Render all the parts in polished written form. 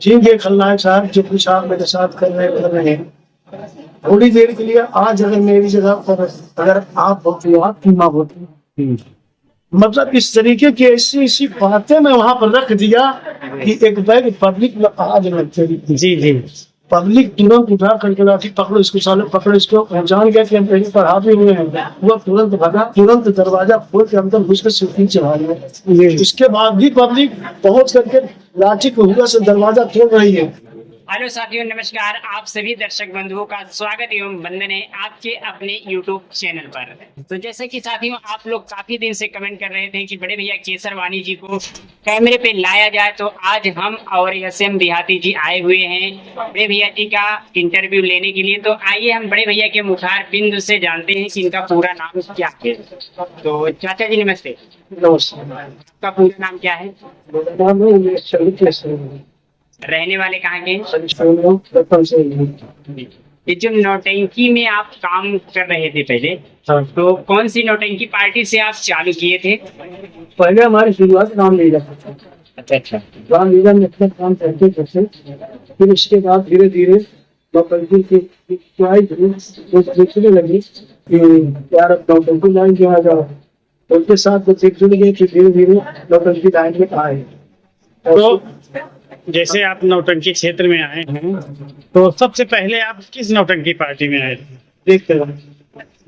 ठीक है खलनायक साहब, जो कुछ आप मेरे साथ कर रहे हैं, थोड़ी देर के लिए आज अगर मेरी जगह पर अगर आप होती हो, आपकी माँ होती, मतलब इस तरीके की ऐसी ऐसी बातें मैं वहां पर रख दिया कि एक बैग पब्लिक में आज लगते जी जी। पब्लिक तुरंत उठा करके लाठी पकड़ो इसको, साले पकड़ो इसको, जान गया कि हम कहीं पर हावी हुए हैं। वो तुरंत भागा, तुरंत दरवाजा खोल के अंदर घुस कर शूटिंग चला गया। उसके बाद भी पब्लिक पहुंच करके लाठी को हुआ से दरवाजा तोड़ रही है। हेलो साथियों, नमस्कार। आप सभी दर्शक बंधुओं का स्वागत एवं वंदन है आपके अपने YouTube चैनल पर। तो जैसे कि साथियों, आप लोग काफी दिन से कमेंट कर रहे थे कि बड़े भैया केसर वानी जी को कैमरे पे लाया जाए, तो आज हम और SM देहाती जी आए हुए हैं बड़े भैया जी का इंटरव्यू लेने के लिए। तो आइए हम बड़े भैया के मुखार बिंदु से जानते हैं कि इनका पूरा नाम क्या है। तो चाचा जी नमस्ते। आपका पूरा नाम क्या है? रहने वाले कहाँ के? ये जो नौटंकी में आप काम कर रहे थे पहले, तो कौन सी नौटंकी पार्टी से आप चालू किए थे? पहले हमारी शुरुआत रामलीला। अच्छा। रामलीला में अपना काम करते करते फिर उसके बाद धीरे धीरे नौटंकी की देखने लगी कि यार अब नौटंकी लाइन जो है उनके साथ जुड़ गए, फिर धीरे धीरे नौटंकी लाइन में आए। तो जैसे आप नौटंकी क्षेत्र में आए हैं, तो सबसे पहले आप किस नौटंकी पार्टी में आए थे? देखते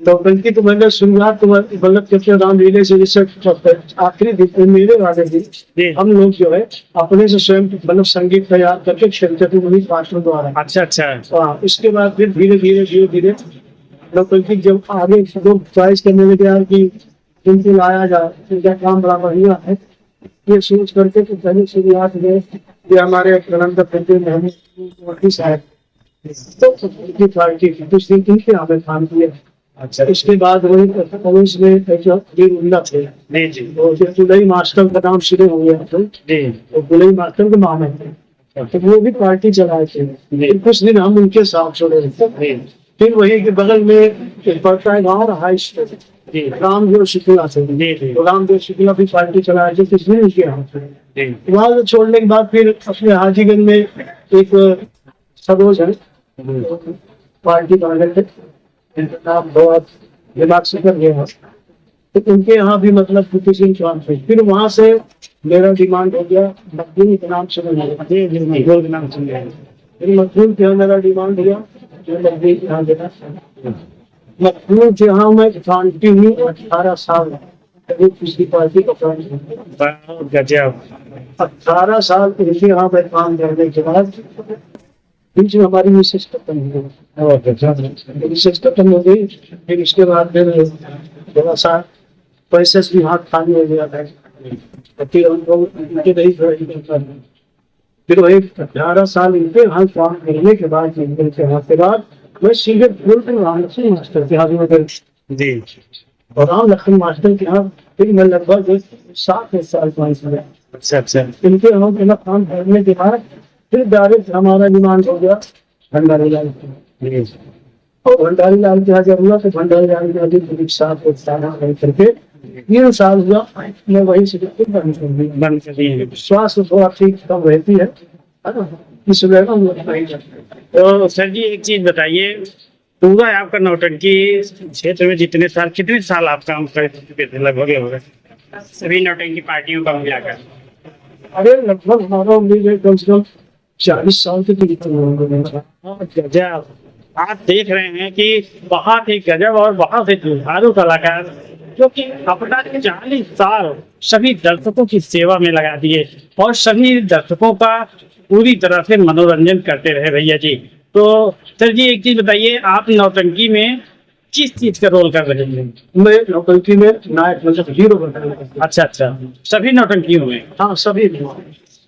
नौटंकी तो मैंने शुरुआत तो मतलब जब रामलीला से जैसे आखिरी दिन मेले वाले दिन हम लोग जो है अपने से स्वयं मतलब संगीत तैयार करके खेलते थे वही पार्टियों द्वारा। अच्छा अच्छा। इसके बाद फिर धीरे धीरे नौटंकी जब आगे लोग चॉइस करने लगे यार की इनको लाया जाए, इनका काम बड़ा बढ़िया है, ये सोच करके तो पहले शुरुआत गए कि हमारे साहब तो पार्टी कुछ दिन इनके हमें काम किया। अच्छा। उसके बाद वही थे गुलई मास्टर का नाम शुरू हो गया था, तो गुलई मास्टर के नाम है, तो वो भी पार्टी चलाए थे। कुछ दिन हम उनके साथ छोड़े थे। फिर वही के बगल में एक पड़ता है गाँव हाई स्कूल, रामदेव शुक्ला से, रामदेव शुक्ला भी पार्टी चलाए थे कुछ दिन उनके यहाँ से। वहाँ छोड़ने के बाद फिर अपने हाजीगंज में एक सरोज है पार्टी थे, नाम बहुत दिमाग से कर गया, तो उनके यहाँ भी मतलब किसी काम थे। फिर वहां से मेरा डिमांड हो गया मखदूम के नाम से, फिर मखदूम के यहाँ मेरा डिमांड हुआ जो मखदूम के यहाँ देना। मखदूम के यहाँ मैं कंटिन्यू 18 साल पिछली पार्टी का गजब। 18 साल इनके यहाँ पे काम करने के बाद बीच में हमारी मिसेज खत्म हो गई। फिर उसके बाद फिर थोड़ा सा पैसे भी हाथ खाली हो गया था, फिर हमको फिर वही 18 साल इनके यहाँ काम करने के बाद के बाद मैं सीधे राम लक्ष्मण मास्टर के यहाँ जी, और राम लक्ष्मण मास्टर के यहाँ फिर मैं लगभग 7 साल अच्छा अच्छा। इनके यहाँ काम करने के बाद फिर डायरेक्ट हमारा डिमांड हो गया भंडारी लाल, और भंडारी लाल के यहाँ जब हुआ तो भंडारी लाल के साथ करके 3 साल हुआ मैं वही से बंद कर दी। स्वास्थ्य थोड़ा ठीक कम रहती है इसलिए। तो सर जी एक चीज बताइए, पूरा आपका नौटंकी क्षेत्र में जितने साल, कितने साल आप काम कर चुके थे लगभग सभी नौटंकी पार्टियों का मिलाकर? अरे लगभग हमारा उम्मीद है कम से कम 40 साल के गजब। आप देख रहे हैं कि बहुत ही गजब और बहुत ही जुझारू कलाकार जो कि अपना 40 साल सभी दर्शकों की सेवा में लगा दिए और सभी दर्शकों का पूरी तरह से मनोरंजन करते रहे भैया जी। तो सर जी एक चीज बताइए, आप नौटंकी में किस चीज का रोल कर रहे हैं? मैं नौटंकी में नायक मतलब हीरो बन रहा हूं। अच्छा अच्छा, सभी नौटंकियों में? हाँ सभी।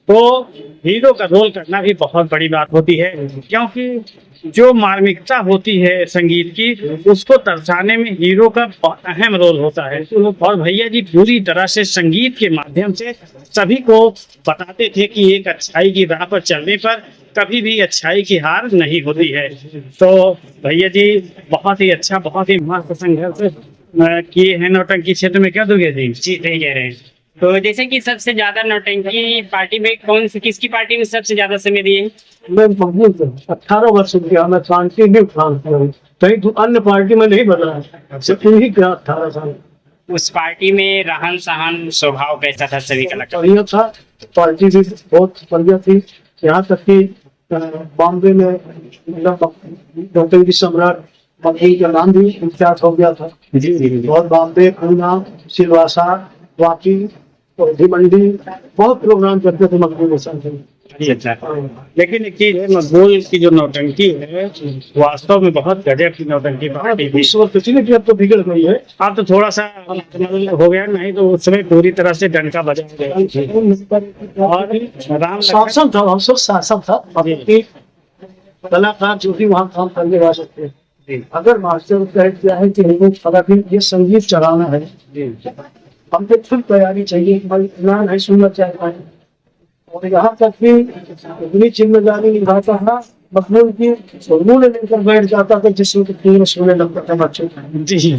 तो हीरो का रोल करना भी बहुत बड़ी बात होती है, क्योंकि जो मार्मिकता होती है संगीत की उसको दर्शाने में हीरो का बहुत अहम रोल होता है। और भैया जी पूरी तरह से संगीत के माध्यम से सभी को बताते थे कि एक अच्छाई की राह पर चलने पर कभी भी अच्छाई की हार नहीं होती है। तो भैया जी बहुत ही अच्छा, बहुत ही मस्त संघर्ष किए हैं नौटंकी क्षेत्र में, क्या दोगे जी? जी सही कह रहे हैं। तो जैसे कि सबसे ज्यादा नौटंकी पार्टी में किसकी पार्टी में सबसे ज्यादा समय दिए? मैं बहुत 18 वर्ष हो गया, मैं कंटिन्यू काम कर रहा हूँ, कहीं तो अन्य पार्टी में नहीं बदला, सिर्फ यही क्या 18 साल। उस पार्टी में रहन सहन स्वभाव कैसा था सभी कलाकार? बढ़िया था, पार्टी भी बहुत बढ़िया थी। यहाँ तक कि बॉम्बे में नौटंकी सम्राट मकबूल का नाम भी इख्तियार हो गया था। और बॉम्बे, पूना, सिलवासा, वाकी, भिवंडी बहुत प्रोग्राम करते थे मकबूल हसन। अच्छा, लेकिन एक चीज है, मकबूल की जो नौटंकी है वास्तव में बहुत गजब की नौटंकी पार्टी थी। उस वक्त थी, लेकिन अब तो बिगड़ गई है। अब तो थोड़ा सा हो गया, नहीं तो उस समय पूरी तरह से डंका बजा गया। और राम शासन था, अवसर शासन था। अब एक कलाकार जो भी वहाँ काम करने जा सकते हैं। अगर मास्टर कह दिया है कि हमको अगर ये संगीत चलाना है, हमको खुद तैयारी चाहिए, इतना नहीं सुनना चाहता है। और यहाँ तक कि इतनी जिम्मेदारी निभाता था, मकबूल की मुंह लेकर बैठ जाता था, जिसमें कि पूरे सुनने लगता था बच्चे। जी,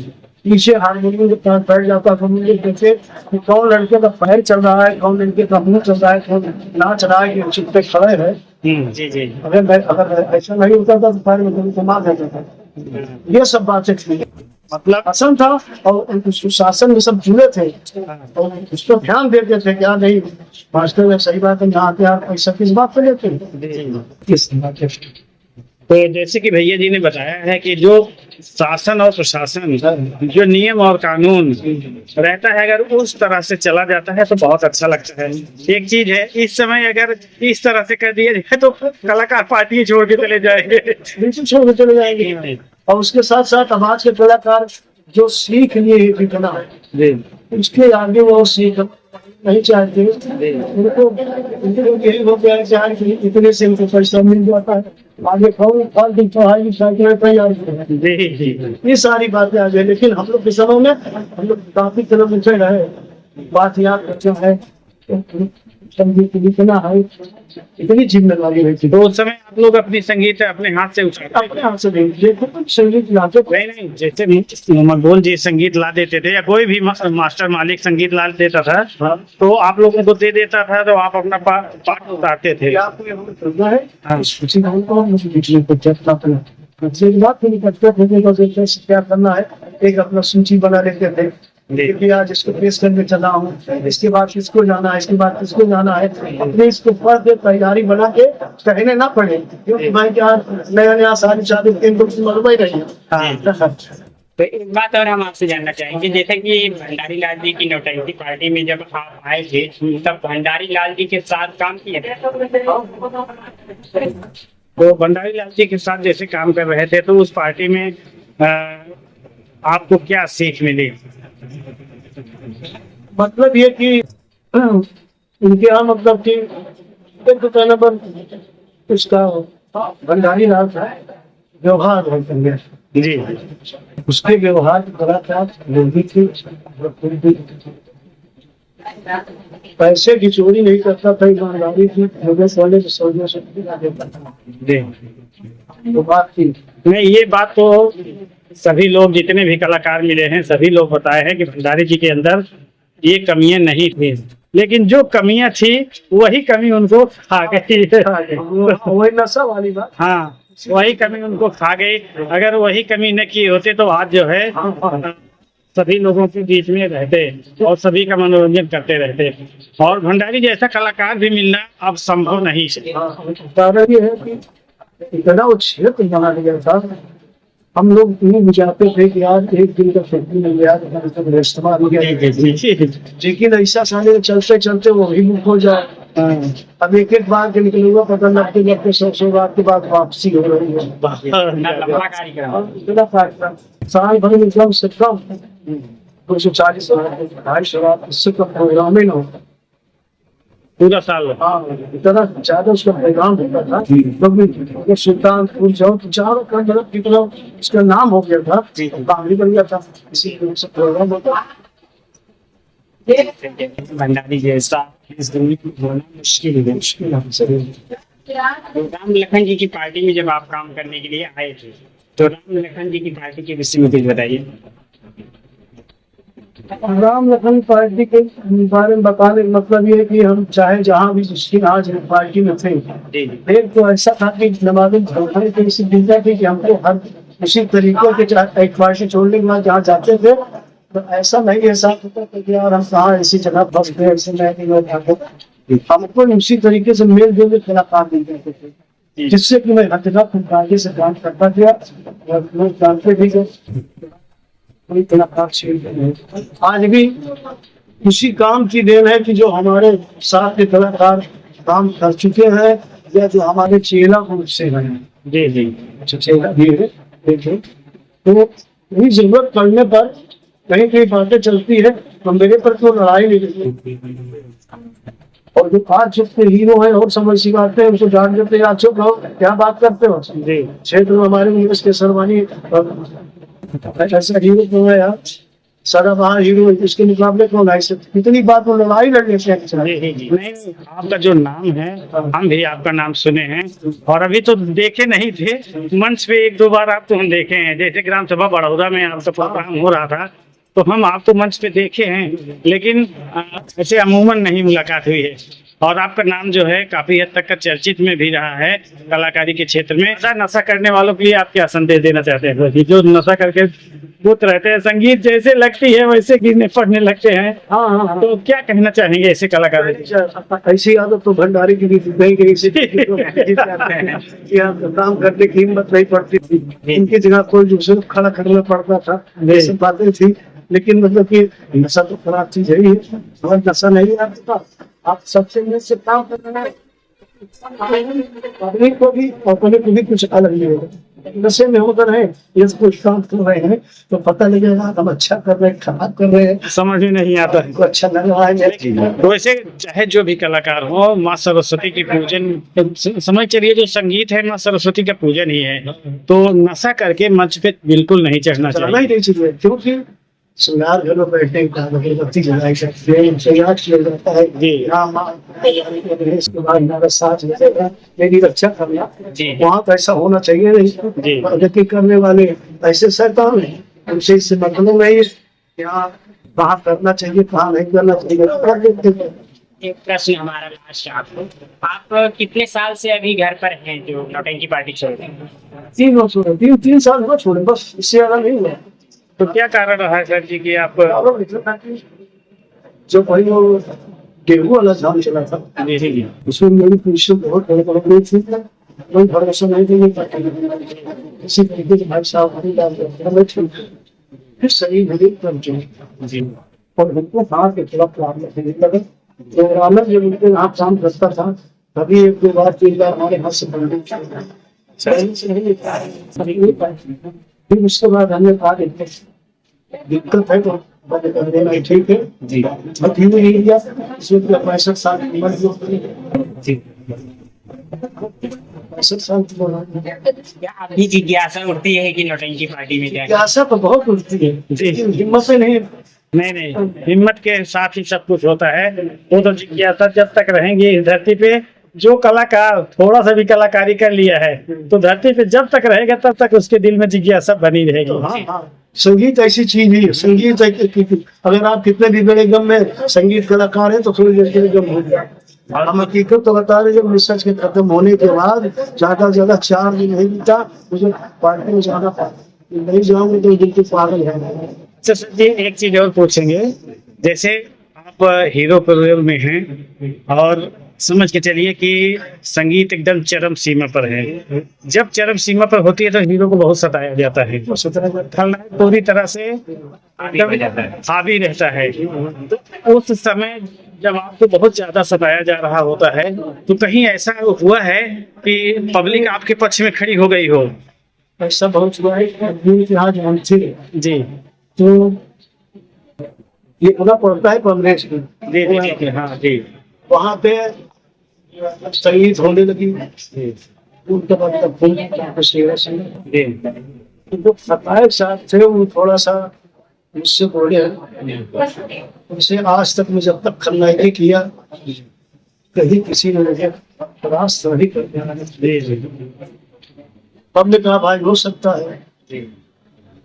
पीछे हारमोनियम के पास बैठ जाता था, मुझे देखे कौन लड़के का पैर चल रहा है, कौन लड़के का मुंह चल रहा है, कौन नाच रहा है, चित पे खड़े है। जी। अगर ऐसा नहीं होता था तो पैर में कभी कमा देता था। ये सब बातें थी, मतलब शासन था और शासन में सब जुड़े थे और उस पर ध्यान देते थे। क्या नहीं मास्टर में सही बात है, यहाँ पे आप ऐसा किस बात पे लेते हैं? तो जैसे कि भैया जी ने बताया है कि जो शासन और प्रशासन, जो नियम और कानून रहता है, अगर उस तरह से चला जाता है तो बहुत अच्छा लगता है। एक चीज है, इस समय अगर इस तरह से कर दिया जाए तो कलाकार पार्टी छोड़ के चले जाएंगे। बिल्कुल छोड़ के चले जाएंगे। और उसके साथ साथ आज के कलाकार जो सीख लिए इतना उसके आगे वो सीख नहीं चाहते। उनको यही हो गया है कि इतने से उनको पैसा मिल जाता है, आगे कौन फालतू पढ़ाई लिखाई में तैयार है। ये सारी बातें आ गई, लेकिन हम लोग के समय में हम लोग काफी तरह मुझे रहे, बात याद करना है, संगीत लिखना है, इतनी जिम्मेदारी रहती। तो उस समय आप लोग अपनी संगीत अपने हाथ से उठाते? अपने हाथ से संगीत लाते नहीं, जैसे मकबूल जी संगीत ला देते थे या कोई भी मास्टर मालिक संगीत ला देता था, तो आप लोगों को दे देता था तो आप अपना पाठ उतारते थे? आपको ये करना है, बात नहीं करते थे, क्या करना है, एक अपना सूची बना लेते थे कि आज इसको पेश करके चला हूँ, इसके बाद किसको जाना है, इसके बाद किसको जाना है, अपने इसको पढ़ के तैयारी बना के कहने ना पड़े, क्योंकि भाई क्या नया नया सारी शादी मरवा ही रही है। तो एक बात और हम आपसे जानना चाहेंगे, जैसे कि भंडारी लाल जी की नौटंकी पार्टी में जब आप आए थे तब भंडारी लाल जी के साथ काम किए थे? तो भंडारी लाल जी के साथ जैसे काम कर रहे थे तो उस पार्टी में आपको क्या सीख मिली? मतलब ये कि उनके यहाँ मतलब कि एक तो कहने पर उसका भंडारी लाल था व्यवहार बहुत बढ़िया जी, उसके व्यवहार की तरह था, लोभी थी, पैसे की चोरी नहीं करता था, ईमानदारी थी, लोगों वाले सोचने से वो बात थी। नहीं, ये बात तो सभी लोग जितने भी कलाकार मिले हैं सभी लोग बताए हैं कि भंडारी जी के अंदर ये कमियां नहीं थी, लेकिन जो कमियां थी वही कमी उनको खा गई। वही नशा वाली बात। हाँ, वही कमी उनको खा गई। अगर वही कमी न की होते तो आज जो है सभी लोगों के बीच में रहते और सभी का मनोरंजन करते रहते, और भंडारी जैसा कलाकार भी मिलना अब संभव नहीं है। कारण ये है कि इतना वो क्षेत्र बना दिया था, हम लोग इतने विचारते थे कि आज एक दिन का छुट्टी मिल गया, लेकिन ऐसा साले चलते चलते वो भी मुक्त हो जाए। अब एक एक बार के निकलूंगा पता लगते लगते 100 बार के बाद वापसी हो रही है। साल भर में कम से कम 240 250 इससे कम प्रोग्राम ही ना होता पूरा साल। इतना ज्यादा उसका प्रोग्राम होता था। सुल्तानपुर जाओ तो चारों का मतलब कितना उसका नाम हो गया था, बावली बन गया था, इसी प्रोग्राम होता। भंडारी जैसा इस दुनिया में होना मुश्किल है। राम लखन जी की पार्टी में जब आप काम करने के लिए आए थे तो राम लखन जी की पार्टी के विषय में कुछ बताइए। राम लखन पार्टी के बारे में बताने का मतलब ये है कि हम चाहे जहाँ भी जिसकी आज पार्टी में थे, एक तो ऐसा था कि नवाजुद्दीन सिद्दीकी की ऐसी चिंता थी कि हमको हर उसी तरीकों के एक पार्टी छोड़ने के बाद जहाँ जाते थे तो ऐसा नहीं एहसास होता था कि यार हम कहाँ ऐसी जगह फंस गए, ऐसे नहीं हमको उसी तरीके से मेल जोल के कलाकार नहीं करते थे, जिससे कि मैं हर जगह आगे से काम करता गया और लोग जानते भी गए। आज भी उसी काम की देन है कि जो हमारे साथ के कलाकार काम कर चुके हैं या जो हमारे चेला ग्रुप से हैं। जी जी चेला भी है, देखिए तो यही जरूरत पड़ने पर कहीं कहीं बातें चलती है तो मेरे पर तो लड़ाई नहीं रहती। और जो आज के हीरो है और समझ सी बात है उसको जान देते हैं, अच्छो कहो क्या बात करते हो जी क्षेत्र में हमारे नीरज केसर वानी ऐसा हीरो क्यों है यार, सारा बाहर हीरो इसके मुकाबले कौन है, इतनी बात में लड़ाई लड़ने से नहीं, आपका जो नाम है हम भी आपका नाम सुने हैं और अभी तो देखे नहीं थे, मंच पे एक दो बार आपको हम देखे हैं, जैसे ग्राम सभा बड़ौदा में आपका प्रोग्राम हो रहा था तो हम आपको मंच पे देखे हैं, लेकिन ऐसे अमूमन नहीं मुलाकात हुई है। और आपका नाम जो है काफी हद तक का चर्चित में भी रहा है कलाकारी के क्षेत्र में। नशा करने वालों के लिए आप क्या संदेश देना चाहते हैं कि जो नशा करके बुत रहते हैं, संगीत जैसे लगती है वैसे गिरने पड़ने लगते हैं, हाँ, तो क्या कहना चाहेंगे ऐसे कलाकार? ऐसी आदत तो भंडारी की भी कहीं कहीं से काम करने की हिम्मत नहीं पड़ती थी, इनकी जगह कोई दूसरे खड़ा करना पड़ता था, ऐसी बातें थी। लेकिन मतलब कि नशा तो खराब चीज है, अगर नशा नहीं आता आप सबसे मिलकर काम करना है, पब्लिक को भी कुछ अलग नहीं होगा। नशे में होकर है ये कुछ काम कर रहे हैं तो पता लगेगा हम अच्छा कर रहे हैं खराब कर रहे हैं, समझ में नहीं आता है, अच्छा लग रहा है। तो वैसे चाहे जो भी कलाकार हो, माँ सरस्वती की पूजन समझ चलिए, जो संगीत है माँ सरस्वती का पूजन ही है, तो नशा करके मंच पे बिल्कुल नहीं चढ़ना चाहिए, क्योंकि श्रृंगार घर में बैठने का अगरबत्ती जलाई सकते हैं, श्रृंगार किया जाता है इसके बाद हमारा साथ लगेगा मेरी रक्षा करना, वहाँ तो ऐसा होना चाहिए नहीं। प्रगति करने वाले ऐसे सरकार है उनसे इससे मतलब नहीं है यहाँ कहाँ करना चाहिए कहाँ नहीं करना चाहिए। एक प्रश्न हमारा लास्ट आपको, आप कितने साल से अभी घर पर हैं जो नौटंकी पार्टी छोड़ रहे हैं? 3 वर्ष छोड़े, 3 साल हुआ छोड़े, बस इससे ज्यादा नहीं हुआ। तो क्या कारण रहा है सर जी कि आप जो भाई वो गेहूं वाला झाम चला था उसमें मेरी पोजीशन बहुत बड़ी थी, कोई भरोसा नहीं थी इसी तरीके से भाई साहब फिर सही मेरी जी और उनको हाथ के खिलाफ लगे प्रोग्रामर जब उनके यहाँ काम करता था कभी 1 2 बार 3 बार हमारे हाथ से फिर उसके बाद हमने कहा दिक्कत है तो ठीक है जी धीरे एरिया इसमें 65 साल की उम्र जी 65 साल की क्या अभी जिज्ञासा उठती है कि नौटंकी पार्टी में जाए? जिज्ञासा तो बहुत उठती है, हिम्मत से नहीं, हिम्मत के साथ ही सब कुछ होता है। वो तो जिज्ञासा जब तक रहेंगे इस धरती पे, जो कलाकार थोड़ा सा भी कलाकारी कर लिया है तो धरती पे जब तक रहेगा तब तक उसके दिल में जिज्ञासा बनी रहेगी। संगीत ऐसी चीज है, संगीत अगर आप कितने भी बड़े गम में संगीत कलाकार हैं तो थोड़ी देर के लिए गम हो गया। हम हकीकत तो बता रहे, जब रिसर्च के खत्म होने के बाद ज्यादा से ज्यादा 4 दिन नहीं बीता मुझे पार्टी में जाना पड़ा, नहीं जाऊंगे तो बिल्कुल पागल है। अच्छा सर जी, एक चीज और पूछेंगे, जैसे आप हीरो रोल में हैं और समझ के चलिए कि संगीत एकदम चरम सीमा पर है, जब चरम सीमा पर होती है तो हीरो को बहुत सताया जाता है, खलनायक पूरी तरह से हावी रहता है। तो उस समय जब आपको बहुत ज्यादा सताया जा रहा होता है तो कहीं ऐसा हुआ है कि पब्लिक आपके पक्ष में खड़ी हो गई हो? ऐसा बहुत हुआ है जी, तो ये पूरा पड़ता है कांग्रेस जी हाँ जी, वहाँ पे संगीत होने लगी उनके बाद सताए साथ थे वो थोड़ा सा मुझसे बोले उनसे आज तक मैं जब तक खलनायकी किया कहीं किसी ने मुझे रास नहीं कर दिया। हमने कहा भाई हो सकता है,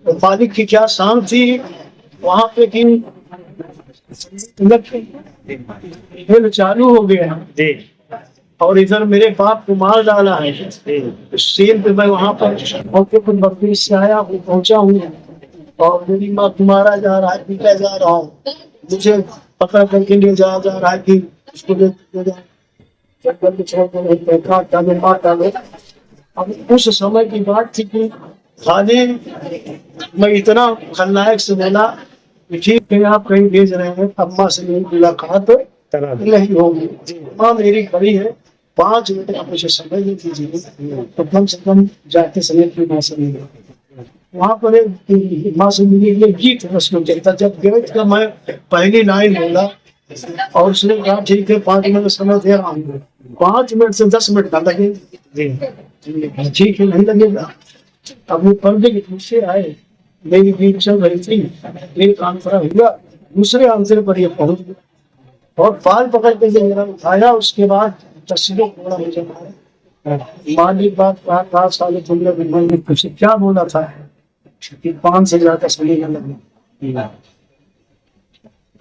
मालिक की क्या शान थी वहाँ पे कि फिर चालू हो गया जी और इधर मेरे बाप को मार डाला है। सीन पे मैं वहां पर मौके पर बकरी से आया हूँ, पहुंचा हूँ और मेरी माँ को मारा जा रहा है, पीटा जा रहा है, मुझे पकड़ करके ले जाया जा रहा है कि उसको ले जा जंगल में छोड़ कर बैठा डाले मार डाले। अब उस समय की बात थी कि खाने मैं इतना खलनायक से बोला कि ठीक है आप कहीं भेज रहे हैं, अम्मा से मेरी मुलाकात नहीं होगी। माँ मेरी खड़ी है, 5 मिनट आप मुझे समय नहीं दीजिए तो कम से कम जाते समय की माँ से मिले। वहाँ पर एक माँ से मिली ये गीत रस्म चलता, जब गए का मैं पहली लाइन बोला और उसने कहा ठीक है 5 मिनट समय दे रहा हूँ। 5 मिनट से 10 मिनट का लगे, ठीक है नहीं लगेगा। अब वो पर्दे के पीछे आए, मेरी बीच चल रही थी, मेरे कान पर हुआ, दूसरे आंसर पर ये पहुंच गया और पाल पकड़ के जब मेरा उठाया उसके बाद तस्वीरों थोड़ा मुझे मालिक बात कहा था साले तुमने मैंने कुछ क्या बोला था कि 5 से ज्यादा समय न लगे।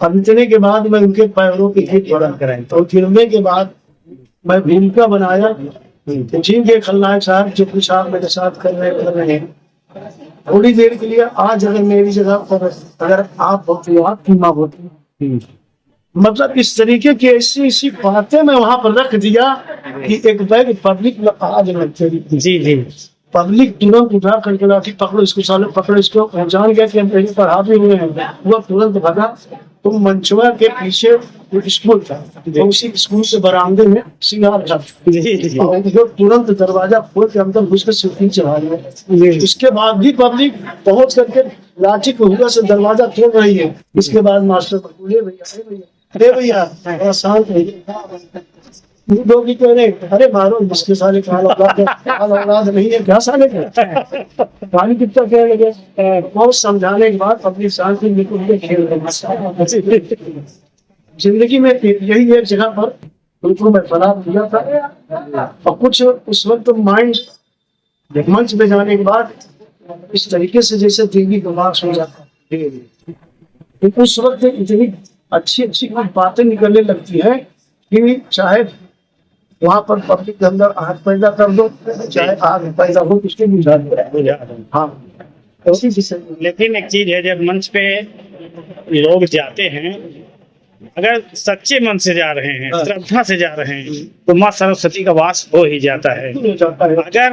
अब इतने के बाद मैं उनके पैरों की हिट बड़ा कराई तो फिरने के बाद मैं भूमिका बनाया तो ठीक है खलनायक साहब जो कुछ आप मेरे साथ कर रहे हैं थोड़ी देर के लिए आज अगर मेरी जगह पर अगर आप होती आपकी माँ होती, मतलब इस तरीके की ऐसी ऐसी बातें मैं वहां पर रख दिया कि एक बैग पब्लिक में आज जी जी पब्लिक तुरंत उठा करके लाठी पकड़ो इसको, साले पकड़ो इसको, जान गया कि हम मेरे पर हावी हुए हैं। वो तुरंत भागा। तो मंचुआ के पीछे एक स्कूल था तो उसी स्कूल से बरामदे में सिंगार था, जो तुरंत दरवाजा खोल के अंदर घुस कर शूटिंग चला गया। उसके बाद भी पब्लिक पहुंच करके लाठी को हुआ से दरवाजा तोड़ रही है। इसके बाद मास्टर बोले भैया थोड़ा शांत रहिए। लोग भी कह रहे अरे मारो जिसके साले औलाद नहीं है क्या साले पानी कितना कह लगे। बहुत समझाने के बाद अपनी शांति निकल के खेल रहे। जिंदगी में यही एक जगह पर उनको मैं बना दिया था और कुछ उस वक्त माइंड मंच में जाने के बाद इस तरीके से जैसे दिल्ली दिमाग हो जाता है। उस वक्त इतनी अच्छी अच्छी बातें निकलने लगती है कि चाहे वहाँ पर पब्लिक के अंदर आग पैदा कर दो, चाहे आग पैदा हो उसके बुझा दो। हाँ लेकिन एक चीज है जब मंच पे लोग जाते हैं अगर सच्चे मन से जा रहे हैं, श्रद्धा से जा रहे हैं तो माँ सरस्वती का वास हो ही जाता है। अगर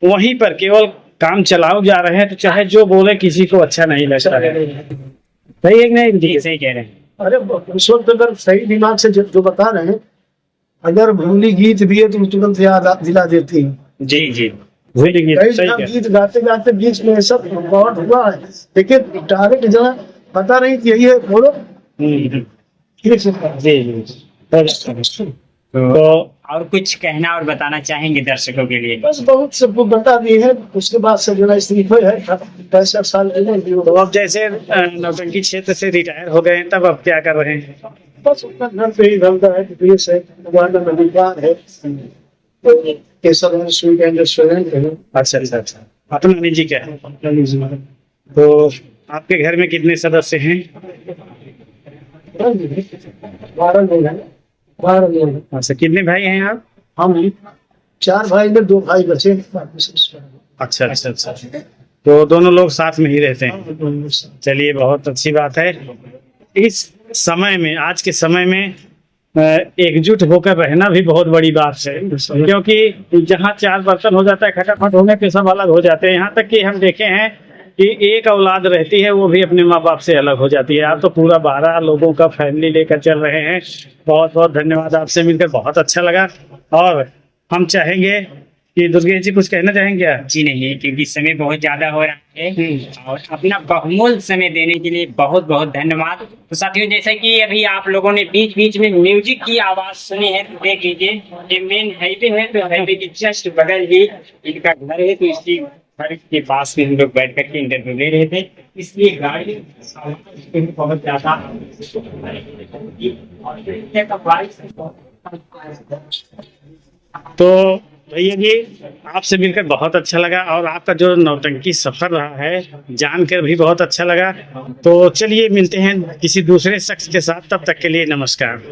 वहीं पर केवल काम चलाओ जा रहे हैं तो चाहे जो बोले किसी को अच्छा नहीं लगता है। सही है कि नहीं? सही कह रहे हैं। अरे उस वक्त अगर सही दिमाग से जो बता रहे हैं, अगर भूली गीत भी है तो तुरंत याद दिला देती है। जी जी गीत गाते गाते बीच में सब बहुत हुआ है लेकिन डायरेक्ट जो है पता नहीं कि यही है बोलो। तो और कुछ कहना और बताना चाहेंगे दर्शकों के लिए? बस बहुत सबको बता दी है। उसके बाद से जो है 65 साल तो अब जैसे नौटंकी क्षेत्र से रिटायर हो गए तब अब क्या कर रहे हैं? बस अपना घर पे ही धंधा है, बिजनेस है, दुकान है, केसर स्वीट एंड रेस्टोरेंट है। अच्छा अच्छा अच्छा अपना निजी क्या है? तो आपके घर में कितने सदस्य हैं? 12 लोग। अच्छा कितने भाई हैं आप? हम 4 भाई में 2 भाई बचे। अच्छा अच्छा अच्छा तो दोनों लोग साथ में ही रहते हैं। चलिए बहुत अच्छी बात है। इस समय में आज के समय में एकजुट होकर रहना भी बहुत बड़ी बात है क्योंकि जहाँ 4 बर्तन हो जाता है खटाखट होने पे सब अलग हो जाते हैं। यहाँ तक कि हम देखे हैं कि एक औलाद रहती है वो भी अपने माँ बाप से अलग हो जाती है। आप तो पूरा 12 लोगों का फैमिली लेकर चल रहे हैं। बहुत बहुत धन्यवाद, आपसे मिलकर बहुत अच्छा लगा। और हम चाहेंगे कि दुर्गेश जी कुछ कहना चाहेंगे क्या? जी नहीं, क्योंकि समय बहुत ज्यादा हो रहा है और अपना बहुमूल्य समय देने के लिए बहुत बहुत धन्यवाद। तो साथियों जैसा कि अभी आप लोगों ने बीच बीच में म्यूजिक की आवाज सुनी है तो देख लीजिए ये मेन हाईवे है। तो हाईवे के जस्ट बगल ही इनका घर है। तो इसी घर के पास में हम लोग बैठ करके इंटरव्यू ले रहे थे, इसलिए गाड़ी बहुत ज्यादा तो भैया जी, आपसे मिलकर बहुत अच्छा लगा और आपका जो नौटंकी सफर रहा है जानकर भी बहुत अच्छा लगा। तो चलिए मिलते हैं किसी दूसरे शख्स के साथ, तब तक के लिए नमस्कार।